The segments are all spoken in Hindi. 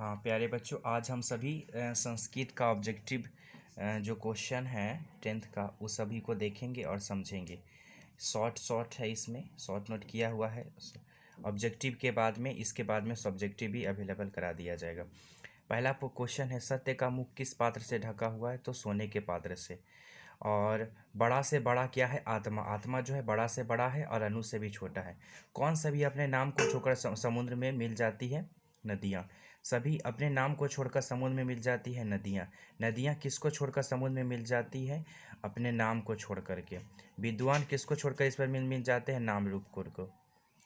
हाँ प्यारे बच्चों, आज हम सभी संस्कृत का ऑब्जेक्टिव जो क्वेश्चन है 10th का वो सभी को देखेंगे और समझेंगे। शॉर्ट है, इसमें शॉर्ट नोट किया हुआ है। ऑब्जेक्टिव के बाद में इसके बाद में सब्जेक्टिव भी अवेलेबल करा दिया जाएगा। पहला क्वेश्चन है, सत्य का मुख किस पात्र से ढका हुआ है? तो सोने के पात्र से। और बड़ा से बड़ा क्या है? आत्मा। आत्मा जो है बड़ा से बड़ा है और अणु से भी छोटा है। कौन सभी अपने नाम को छोड़कर समुद्र में मिल जाती है? नदियाँ। सभी अपने नाम को छोड़कर समुद्र में मिल जाती है? नदियाँ। नदियाँ किसको छोड़कर समुद्र में मिल जाती है? अपने नाम को छोड़ करके। विद्वान किसको छोड़कर इस पर मिल जाते हैं? नाम रूप को।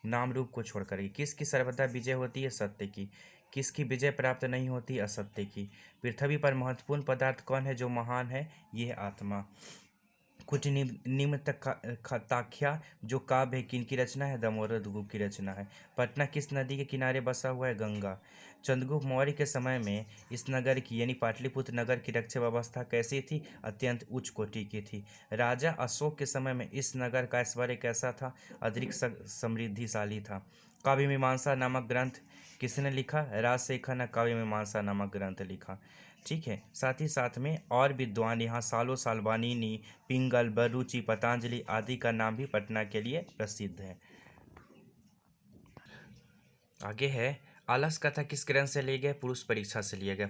नाम रूप को छोड़ करके। किसकी सर्वदा विजय होती है? सत्य की। किसकी विजय प्राप्त नहीं होती? असत्य की। पृथ्वी पर महत्वपूर्ण पदार्थ कौन है जो महान है? ये है आत्मा। कुछ निम्न ताख्या जो काव्य है किनकी रचना है? दामोदर गुप्त की रचना है। पटना किस नदी के किनारे बसा हुआ है? गंगा। चंद्रगुप्त मौर्य के समय में इस नगर की यानी पाटलिपुत्र नगर की रक्षा व्यवस्था कैसी थी? अत्यंत उच्च कोटि की थी। राजा अशोक के समय में इस नगर का ऐश्वर्य कैसा था? अधिक समृद्धिशाली था। काव्य मीमांसा नामक ग्रंथ किसने लिखा? राजशेखर ने काव्य मीमांसा नामक ग्रंथ लिखा। ठीक है, साथ ही साथ में और विद्वान यहाँ सालों साल वानिनी, पिंगल, बरूची, पतंजलि आदि का नाम भी पटना के लिए प्रसिद्ध है। आगे है, आलस कथा किस ग्रंथ से लिए गए? पुरुष परीक्षा से लिया गया।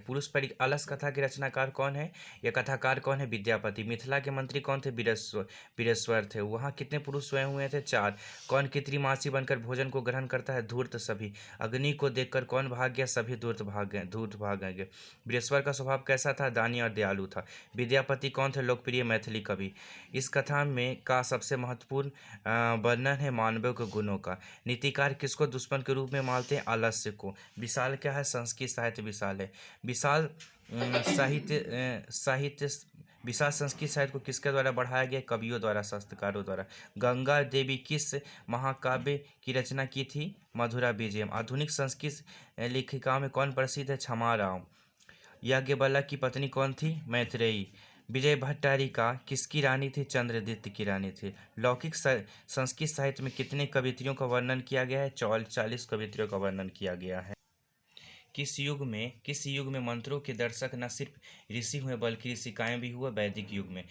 आलस कथा के रचनाकार कौन है? यह कथाकार कौन है? विद्यापति। मिथिला के मंत्री कौन थे? बीरेश्वर थे। वहाँ कितने पुरुष स्वयं हुए थे? 4। कौन कृत्रिमासी बनकर भोजन को ग्रहण करता है? धूर्त सभी। अग्नि को देखकर कौन भाग गया? सभी धूर्त भाग गए। बीरेश्वर का स्वभाव कैसा था? दानी और दयालु था। विद्यापति कौन थे? लोकप्रिय मैथिली कवि। इस कथा में का सबसे महत्वपूर्ण वर्णन है मानवीय के गुणों का। नीतिकार किसको दुश्मन के रूप में मानते हैं? आलस्य को। विशाल क्या है? संस्कृत साहित्य विशाल है। विशाल साहित्य विशाल संस्कृत साहित्य को किसके द्वारा बढ़ाया गया? कवियों द्वारा, शास्त्रकारों द्वारा। गंगा देवी किस महाकाव्य की रचना की थी? मधुरा विजयम। आधुनिक संस्कृत लेखिकाओं में कौन प्रसिद्ध है? क्षमा राव। याज्ञवल्क्य की पत्नी कौन थी? मैत्रेयी। विजय भट्टारिका किसकी रानी थी? चंद्रदित्य की रानी थी। लौकिक संस्कृत साहित्य में कितने कवित्रियों का वर्णन किया गया है? 40 कवित्रियों का वर्णन किया गया है। किस युग में मंत्रों के दर्शक न सिर्फ ऋषि हुए बल्कि ऋषिकाएं भी हुए? वैदिक युग में।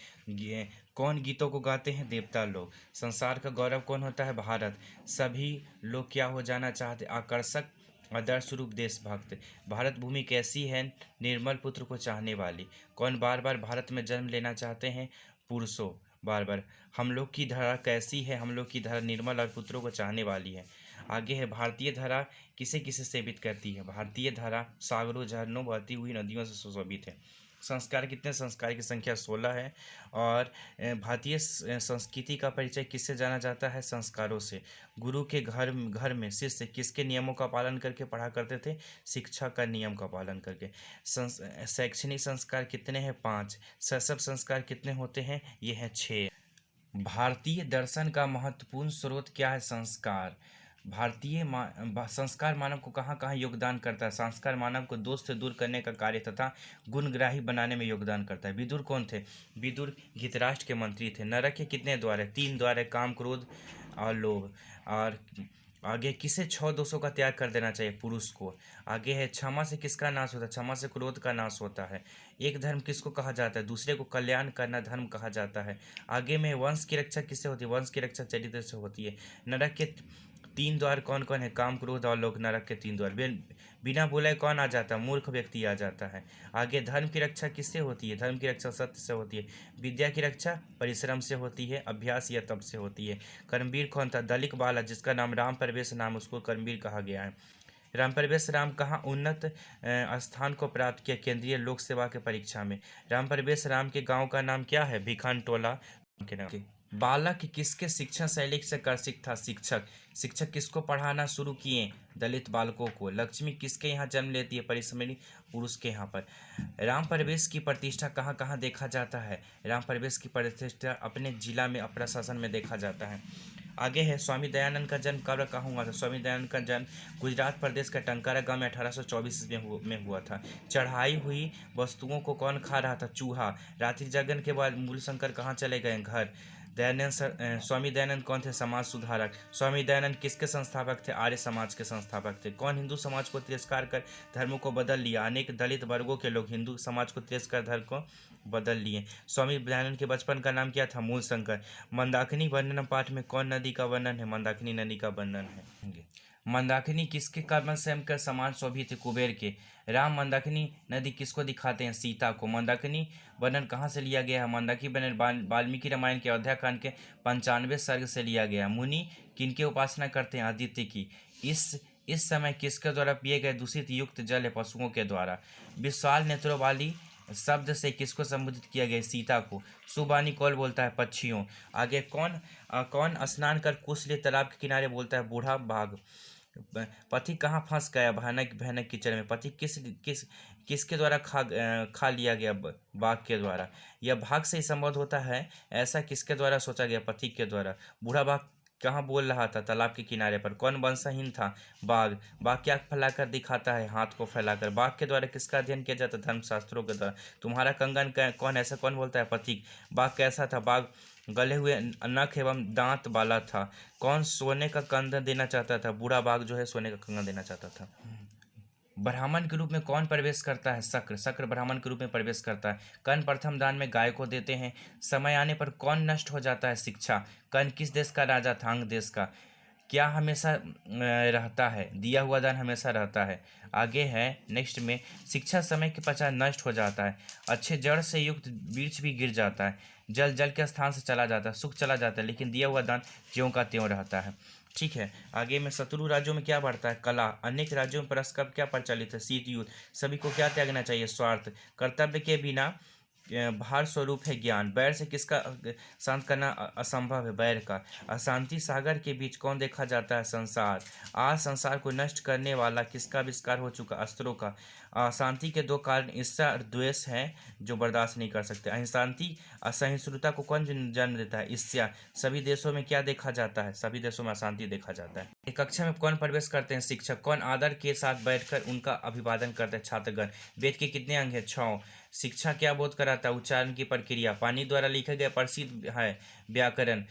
कौन गीतों को गाते हैं? देवता लोग। संसार का गौरव कौन होता है? भारत। सभी लोग क्या हो जाना चाहते? आकर्षक, आदर्श रूप, देशभक्त। भारत भूमि कैसी है? निर्मल पुत्र को चाहने वाली। कौन बार बार भारत में जन्म लेना चाहते हैं? पुरुषों बार बार। हम लोग की धरा कैसी है? हम लोग की धरा निर्मल और पुत्रों को चाहने वाली है। आगे है, भारतीय धरा किसे किसे सेवित करती है? भारतीय धरा सागरों, झरनों, बहती हुई नदियों से सुशोभित है। संस्कार कितने? संस्कार की संख्या 16 है। और भारतीय संस्कृति का परिचय किससे जाना जाता है? संस्कारों से। गुरु के घर में शिष्य किसके नियमों का पालन करके पढ़ा करते थे? शिक्षा का नियम का पालन करके। शैक्षणिक संस्कार कितने हैं? 5। शैशव संस्कार कितने होते हैं? ये हैं 6। भारतीय दर्शन का महत्वपूर्ण स्रोत क्या है? संस्कार। संस्कार मानव को कहाँ कहाँ योगदान करता है? संस्कार मानव को दोष से दूर करने का कार्य तथा गुणग्राही बनाने में योगदान करता है। विदुर कौन थे? विदुर धृतराष्ट्र के मंत्री थे। नरक के कितने द्वार है? 3 द्वार है, काम, क्रोध और लोभ। और आगे, किसे 6 दोषों का त्याग कर देना चाहिए? पुरुष को। आगे है, क्षमा से किसका नाश होता है? क्षमा से क्रोध का नाश होता है। एक धर्म किसको कहा जाता है? दूसरे को कल्याण करना धर्म कहा जाता है। आगे में, वंश की रक्षा किससे होती है? वंश की रक्षा चरित्र से होती है। नरक के 3 द्वार कौन कौन है? काम, क्रोध और लोभ। नरक के 3 द्वार। बिना बोले कौन आ जाता है? मूर्ख व्यक्ति आ जाता है। आगे, धर्म की रक्षा किससे होती है? धर्म की रक्षा सत्य से होती है। विद्या की रक्षा परिश्रम से होती है, अभ्यास या तप से होती है। कर्मवीर कौन था? दलित बालक जिसका नाम राम प्रवेश नाम, उसको कर्मवीर कहा गया है। राम प्रवेश राम कहाँ उन्नत स्थान को प्राप्त किया? केंद्रीय लोक सेवा के परीक्षा में। राम प्रवेश राम के गांव का नाम क्या है? भिखान टोला के नाम। बालक किसके शिक्षण शैली से आकर्षित था? शिक्षक। शिक्षक किसको पढ़ाना शुरू किए? दलित बालकों को। लक्ष्मी किसके यहाँ जन्म लेती है? परिश्रमी पुरुष के यहाँ पर। राम प्रवेश की प्रतिष्ठा कहाँ कहाँ देखा जाता है? राम प्रवेश की प्रतिष्ठा अपने जिला में, अपना शासन में देखा जाता है। आगे है, स्वामी दयानंद का जन्म कब कहाँ हुआ था? स्वामी दयानंद का जन्म गुजरात प्रदेश का टंकारा गांव में 1824 में हुआ था। चढ़ाई हुई वस्तुओं को कौन खा रहा था? चूहा। रात्रि जागरण के बाद मूलशंकर कहाँ चले गए? घर। स्वामी दयानंद कौन थे? समाज सुधारक। स्वामी दयानंद किसके संस्थापक थे? आर्य समाज के संस्थापक थे। कौन हिंदू समाज को तिरस्कार कर धर्म को बदल लिया? अनेक दलित वर्गों के लोग हिंदू समाज को तिरस्कार धर्म को बदल लिए। स्वामी दयानंद के बचपन का नाम क्या था? मूल शंकर। मंदाकिनी वर्णन पाठ में कौन नदी का वर्णन है? मंदाकिनी नदी का वर्णन है। मंदाकिनी किसके कर्म स्वयं के समान शोभित थे? कुबेर के। राम मंदाकिनी नदी किसको दिखाते हैं? सीता को। मंदाकिनी वर्णन कहाँ से लिया गया है? मंदाकिनी वर्णन वाल्मीकि रामायण के अयोध्या कांड के 95 सर्ग से लिया गया। मुनि किनके उपासना करते हैं? आदित्य की। इस समय किसके द्वारा पिए गए दूषित युक्त जल है? पशुओं के द्वारा। विशाल नेत्रों वाली शब्द से किसको संबोधित किया गया? सीता को। सुबानी कौन बोलता है? पक्षियों। आगे कौन स्नान कर कुश लिए तालाब के किनारे बोलता है? बूढ़ा बाघ। पथिक कहाँ फंस गया? भयानक भयानक कीचड़ में। पथिक किसके द्वारा खा लिया गया? बाघ के द्वारा। यह भाग से ही संबोध होता है, ऐसा किसके द्वारा सोचा गया? पथिक के द्वारा। बूढ़ा बाघ कहाँ बोल रहा था? तालाब के किनारे पर। कौन वंशहीन था? बाघ। बाघ क्या फैलाकर दिखाता है? हाथ को फैलाकर। बाघ के द्वारा किसका अध्ययन किया जाता है? धर्मशास्त्रों के द्वारा। तुम्हारा कंगन कौन ऐसा कौन बोलता है? पथिक। बाघ कैसा था? बाघ गले हुए नख एवं दांत वाला था। कौन सोने का कंगन देना चाहता था? बूढ़ा बाघ जो है सोने का कंगन देना चाहता था। ब्राह्मण के रूप में कौन प्रवेश करता है? शक्र। शक्र ब्राह्मण के रूप में प्रवेश करता है। कर्ण प्रथम दान में गाय को देते हैं। समय आने पर कौन नष्ट हो जाता है? शिक्षा। कर्ण किस देश का राजा था? अंग देश का। क्या हमेशा रहता है? दिया हुआ दान हमेशा रहता है। आगे है नेक्स्ट में, शिक्षा समय के पश्चात नष्ट हो जाता है। अच्छे जड़ से युक्त वृक्ष भी गिर जाता है। जल जल के स्थान से चला जाता है, सुख चला जाता है, लेकिन दिया हुआ दान ज्यों का त्यों रहता है। ठीक है। आगे में शत्रु राज्यों में क्या बढ़ता है? कला। अनेक राज्यों में परस्पर क्या प्रचलित है? शीत युद्ध। सभी को क्या त्यागना चाहिए? स्वार्थ। कर्तव्य के बिना भार स्वरूप है ज्ञान। बैर से किसका शांत करना असंभव है? बैर का। अशांति सागर के बीच कौन देखा जाता है? संसार। आज संसार को नष्ट करने वाला किसका आविष्कार हो चुका? अस्त्रों का। अशांति के दो कारण ईर्ष्या और द्वेष हैं जो बर्दाश्त नहीं कर सकते। अशांति असहिष्णुता को कौन जन्म देता है? ईर्ष्या। सभी देशों में क्या देखा जाता है? सभी देशों में अशांति देखा जाता है। एक कक्षा में कौन प्रवेश करते हैं? शिक्षक। कौन आदर के साथ बैठकर उनका अभिवादन करते हैं? छात्रगण। वेद के कितने अंग हैं? 6। शिक्षा क्या बोध कराता है? उच्चारण की प्रक्रिया। पानी द्वारा लिखा गया प्रसिद्ध है व्याकरण।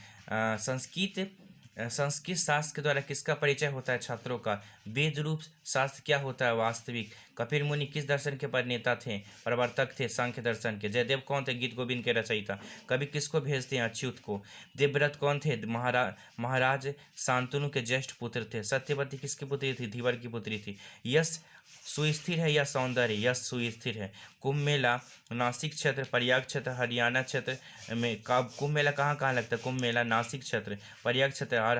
संस्कृत शास्त्र के द्वारा किसका परिचय होता है? छात्रों का। वेद रूप शास्त्र क्या होता है? वास्तविक। कपिल मुनि किस दर्शन के प्रणेता थे? प्रवर्तक थे सांख्य दर्शन के। जयदेव कौन थे? गीत गोविंद के रचयिता। कवि किसको भेजते हैं? अच्युत को। देवव्रत कौन थे? महाराज शांतनु के ज्येष्ठ पुत्र थे। सत्यवती किसकी पुत्री थी? धीवर की पुत्री थी। यश सुस्थिर है या सौंदर्य? यश सुस्थिर है। कुंभ मेला नासिक क्षेत्र, प्रयाग क्षेत्र, हरियाणा क्षेत्र में कुंभ मेला कहाँ कहाँ लगता है? कुंभ मेला नासिक क्षेत्र, प्रयाग क्षेत्र और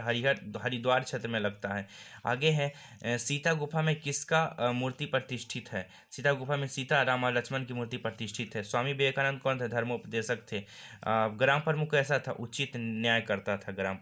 हरिद्वार क्षेत्र में लगता है। आगे है सीता गुफा में किसका मूर्ति प्रतिष्ठित है? सीता गुफा में सीता, राम और लक्ष्मण की मूर्ति प्रतिष्ठित है। स्वामी विवेकानंद कौन थे? धर्मोपदेशक थे। ग्राम प्रमुख कैसा था? उचित न्याय करता था ग्राम